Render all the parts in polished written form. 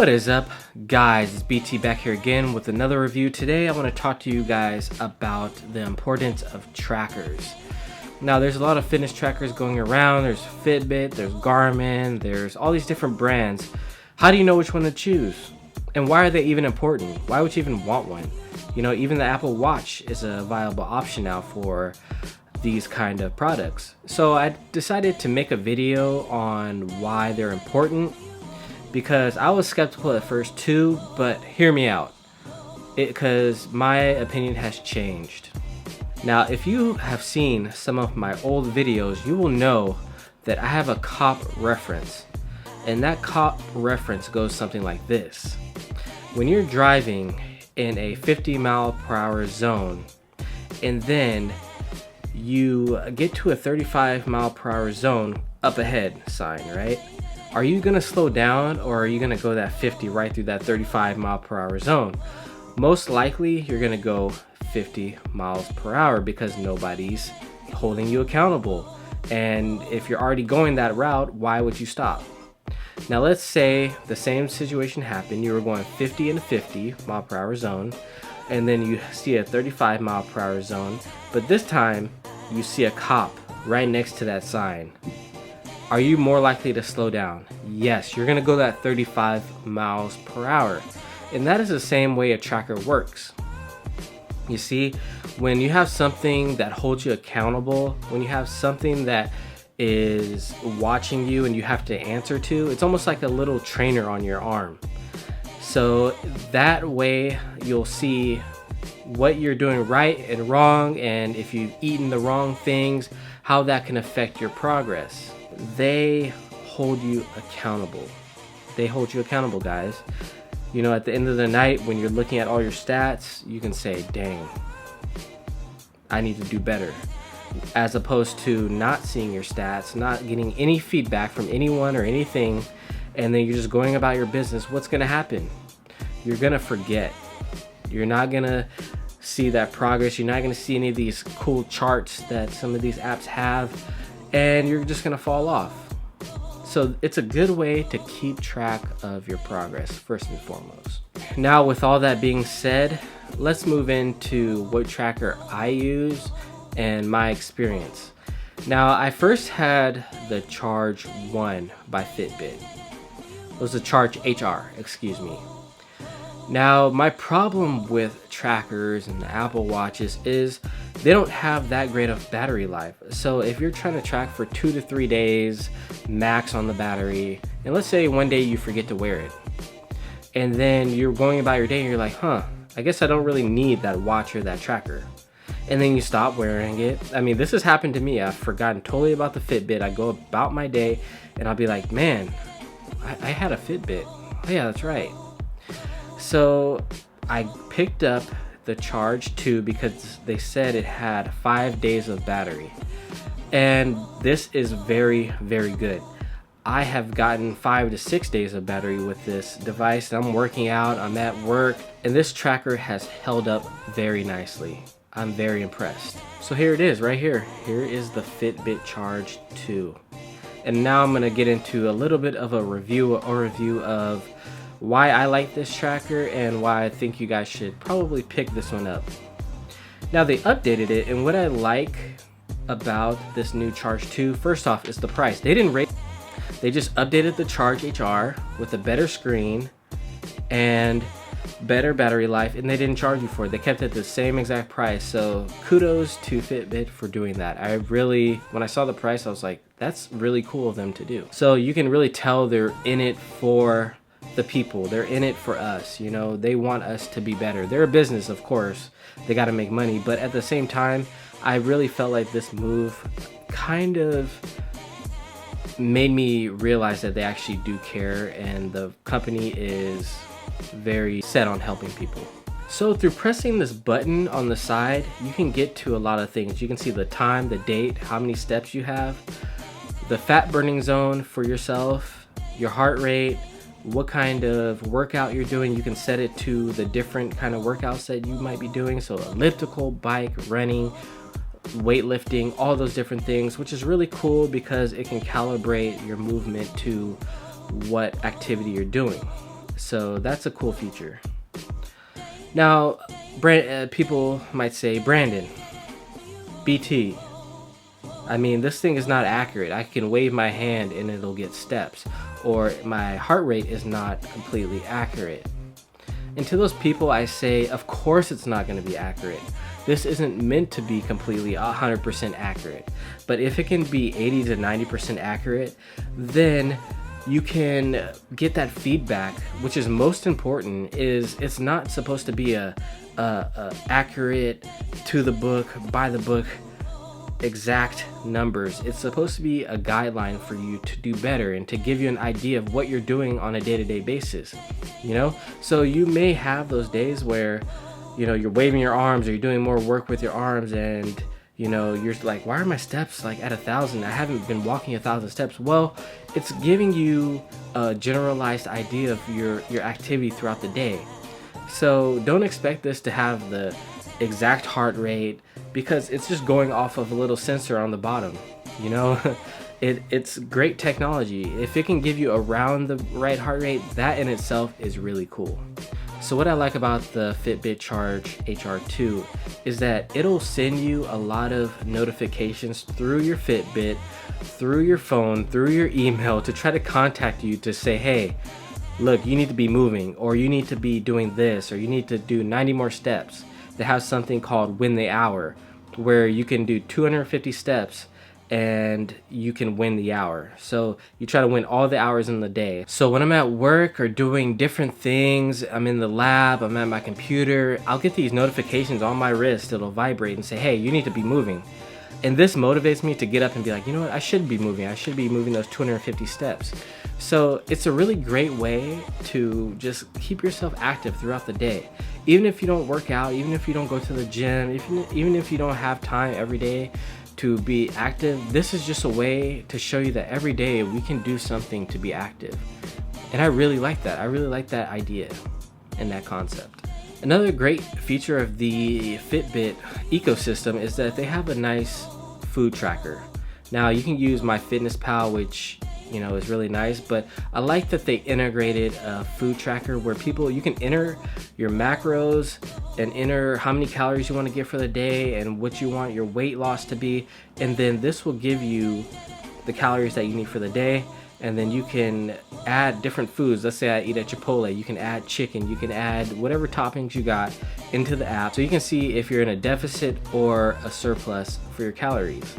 What is up, guys? It's BT back here again with another review. Today I want to talk to you guys about the importance of trackers. Now, there's a lot of fitness trackers going around. There's Fitbit, there's Garmin, there's all these different brands. How do you know which one to choose? And why are they even important? Why would you even want one? You know, even the Apple Watch is a viable option now for these kind of products. So I decided to make a video on why they're important, because I was skeptical at first too, but hear me out, because my opinion has changed. Now, if you have seen some of my old videos, you will know that I have a cop reference, and that cop reference goes something like this. When you're driving in a 50-mile-per-hour zone, and then you get to a 35-mile-per-hour zone up ahead sign, right? Are you gonna slow down, or are you gonna go that 50 right through that 35-mile-per-hour zone? Most likely, you're gonna go 50 miles per hour because nobody's holding you accountable. And if you're already going that route, why would you stop? Now, let's say the same situation happened. You were going 50 in a 50-mile-per-hour zone, and then you see a 35-mile-per-hour zone, but this time you see a cop right next to that sign. Are you more likely to slow down? Yes, you're gonna go that 35 miles per hour. And that is the same way a tracker works. You see, when you have something that holds you accountable, when you have something that is watching you and you have to answer to, it's almost like a little trainer on your arm. So that way you'll see what you're doing right and wrong, and if you've eaten the wrong things, how that can affect your progress. They hold you accountable. They hold you accountable, guys. You know, at the end of the night, when you're looking at all your stats, you can say, dang, I need to do better. As opposed to not seeing your stats, not getting any feedback from anyone or anything, and then you're just going about your business. What's gonna happen? You're gonna forget. You're not gonna see that progress. You're not gonna see any of these cool charts that some of these apps have, and you're just gonna fall off. So it's a good way to keep track of your progress, first and foremost. Now, with all that being said, let's move into what tracker I use and my experience. Now, I first had the Charge 1 by Fitbit. It was the Charge HR, excuse me. Now, my problem with trackers and the Apple Watches is they don't have that great of battery life. So if you're trying to track for 2 to 3 days max on the battery, and let's say one day you forget to wear it, and then you're going about your day and you're like, I guess I don't really need that watch or that tracker. And then you stop wearing it. I mean, this has happened to me. I've forgotten totally about the Fitbit. I go about my day and I'll be like, man, I had a Fitbit. Oh yeah, that's right. So I picked up the Charge 2 because they said it had 5 days of battery. And this is very, very good. I have gotten 5 to 6 days of battery with this device. I'm working out, I'm at work, and this tracker has held up very nicely. I'm very impressed. So here it is right here. Here is the Fitbit Charge 2. And now I'm gonna get into a little bit of a review of why I like this tracker and why I think you guys should probably pick this one up. Now, they updated it, and what I like about this new Charge 2, first off, is the price. They didn't raise, they just updated the Charge HR with a better screen and better battery life, and they didn't charge you for it. They kept it the same exact price. So kudos to Fitbit for doing that. I really, when I saw the price, I was like, that's really cool of them to do. So you can really tell they're in it for the people. They're in it for us. You know, they want us to be better. They're a business, of course. They got to make money, but at the same time, I really felt like this move kind of made me realize that they actually do care, and the company is very set on helping people. So through pressing this button on the side, you can get to a lot of things. You can see the time, the date, how many steps you have, the fat burning zone for yourself, your heart rate, what kind of workout you're doing. You can set it to the different kind of workouts that you might be doing. So elliptical, bike, running, weightlifting, all those different things, which is really cool because it can calibrate your movement to what activity you're doing. So that's a cool feature. Now, people might say, Brandon, BT, I mean, this thing is not accurate. I can wave my hand and it'll get steps, or my heart rate is not completely accurate. And to those people, I say, of course it's not going to be accurate. This isn't meant to be completely 100% accurate. But if it can be 80 to 90% accurate, then you can get that feedback, which is most important. Is it's not supposed to be a accurate, to the book, by the book, exact numbers. It's supposed to be a guideline for you to do better and to give you an idea of what you're doing on a day-to-day basis, so you may have those days where you're waving your arms, or you're doing more work with your arms, and you're like, why are my steps like at 1,000? I haven't been walking 1,000 steps. Well, it's giving you a generalized idea of your activity throughout the day. So don't expect this to have the exact heart rate, because it's just going off of a little sensor on the bottom. It's great technology. If it can give you around the right heart rate, that in itself is really cool. So what I like about the Fitbit Charge HR 2 is that it'll send you a lot of notifications through your Fitbit, through your phone, through your email, to try to contact you to say, hey, look, you need to be moving, or you need to be doing this, or you need to do 90 more steps. They have something called Win the Hour, where you can do 250 steps and you can win the hour. So you try to win all the hours in the day. So when I'm at work or doing different things, I'm in the lab, I'm at my computer, I'll get these notifications on my wrist. It'll vibrate and say, hey, you need to be moving. And this motivates me to get up and be like, you know what, I should be moving. I should be moving those 250 steps. So it's a really great way to just keep yourself active throughout the day. Even if you don't work out, even if you don't go to the gym, even if you don't have time every day to be active, this is just a way to show you that every day we can do something to be active. And I really like that. I really like that idea and that concept. Another great feature of the Fitbit ecosystem is that they have a nice food tracker. Now you can use MyFitnessPal, which is really nice, but I like that they integrated a food tracker where you can enter your macros and enter how many calories you want to get for the day and what you want your weight loss to be, and then this will give you the calories that you need for the day. And then you can add different foods. Let's say I eat at Chipotle, you can add chicken, you can add whatever toppings you got into the app, so you can see if you're in a deficit or a surplus for your calories,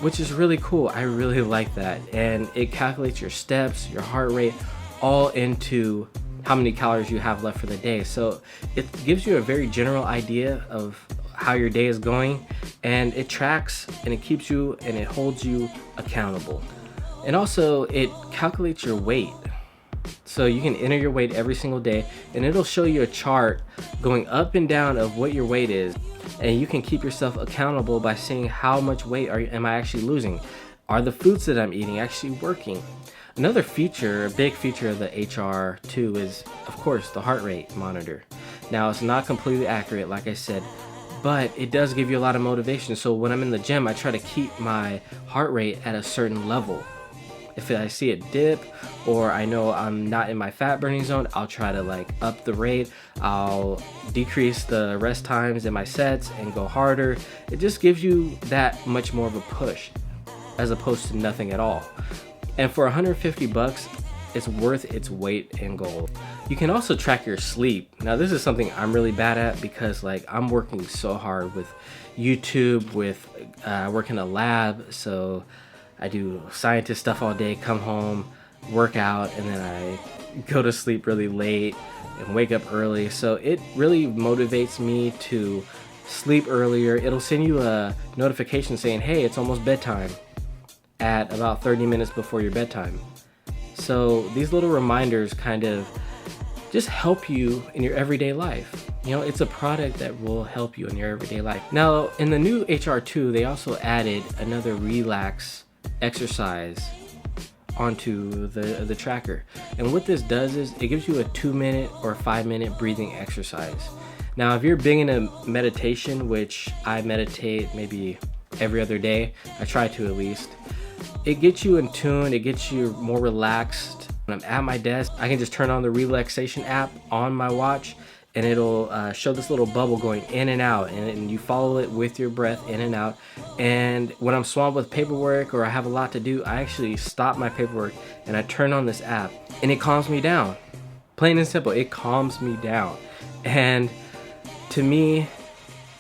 which is really cool. I really like that. And it calculates your steps, your heart rate, all into how many calories you have left for the day. So it gives you a very general idea of how your day is going, and it tracks and it keeps you and it holds you accountable. And also it calculates your weight. So you can enter your weight every single day, and it'll show you a chart going up and down of what your weight is. And you can keep yourself accountable by seeing how much weight am I actually losing? Are the foods that I'm eating actually working? Another feature, a big feature of the HR2 is, of course, the heart rate monitor. Now, it's not completely accurate, like I said, but it does give you a lot of motivation. So when I'm in the gym, I try to keep my heart rate at a certain level. If I see it dip, or I know I'm not in my fat burning zone, I'll try to up the rate. I'll decrease the rest times in my sets and go harder. It just gives you that much more of a push as opposed to nothing at all. And for $150, it's worth its weight in gold. You can also track your sleep. Now this is something I'm really bad at, because I'm working so hard with YouTube, with work in a lab, so I do scientist stuff all day, come home, work out, and then I go to sleep really late and wake up early. So it really motivates me to sleep earlier. It'll send you a notification saying, hey, it's almost bedtime, at about 30 minutes before your bedtime. So these little reminders kind of just help you in your everyday life. It's a product that will help you in your everyday life. Now, in the new HR2, they also added another relax exercise onto the tracker. And what this does is it gives you a 2-minute or 5-minute breathing exercise. Now, if you're big into meditation, which I meditate maybe every other day, I try to at least, it gets you in tune, it gets you more relaxed, When I'm at my desk, I can just turn on the relaxation app on my watch, and it'll show this little bubble going in and out, and you follow it with your breath in and out. And when I'm swamped with paperwork or I have a lot to do, I actually stop my paperwork and I turn on this app, and it calms me down. Plain and simple, it calms me down. And to me,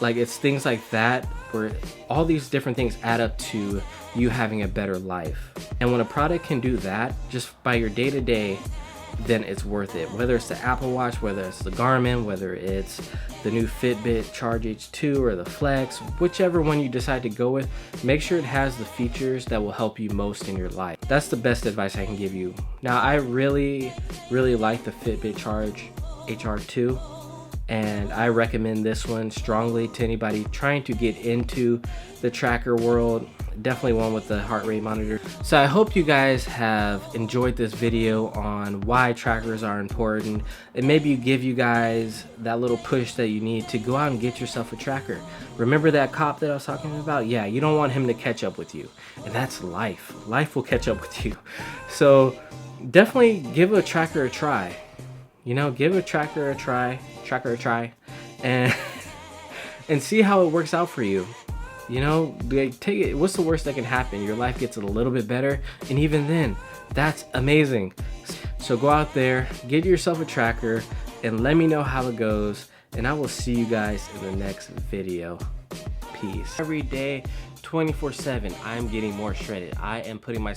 like, it's things like that where all these different things add up to you having a better life. And when a product can do that just by your day-to-day, then it's worth it. Whether it's the Apple Watch, whether it's the Garmin, whether it's the new Fitbit Charge H2 or the Flex, whichever one you decide to go with, make sure it has the features that will help you most in your life. That's the best advice I can give you. Now, I really like the Fitbit Charge HR2, and I recommend this one strongly to anybody trying to get into the tracker world. Definitely one with the heart rate monitor. So I hope you guys have enjoyed this video on why trackers are important, and maybe give you guys that little push that you need to go out and get yourself a tracker. Remember that cop that I was talking about? Yeah, you don't want him to catch up with you, and that's life. Life will catch up with you. So definitely give a tracker a try. You know, give a tracker a try, and and see how it works out for you. You know, take it. What's the worst that can happen? Your life gets a little bit better, and even then, that's amazing. So go out there, get yourself a tracker, and let me know how it goes. And I will see you guys in the next video. Peace. Every day, 24/7, I am getting more shredded. I am putting my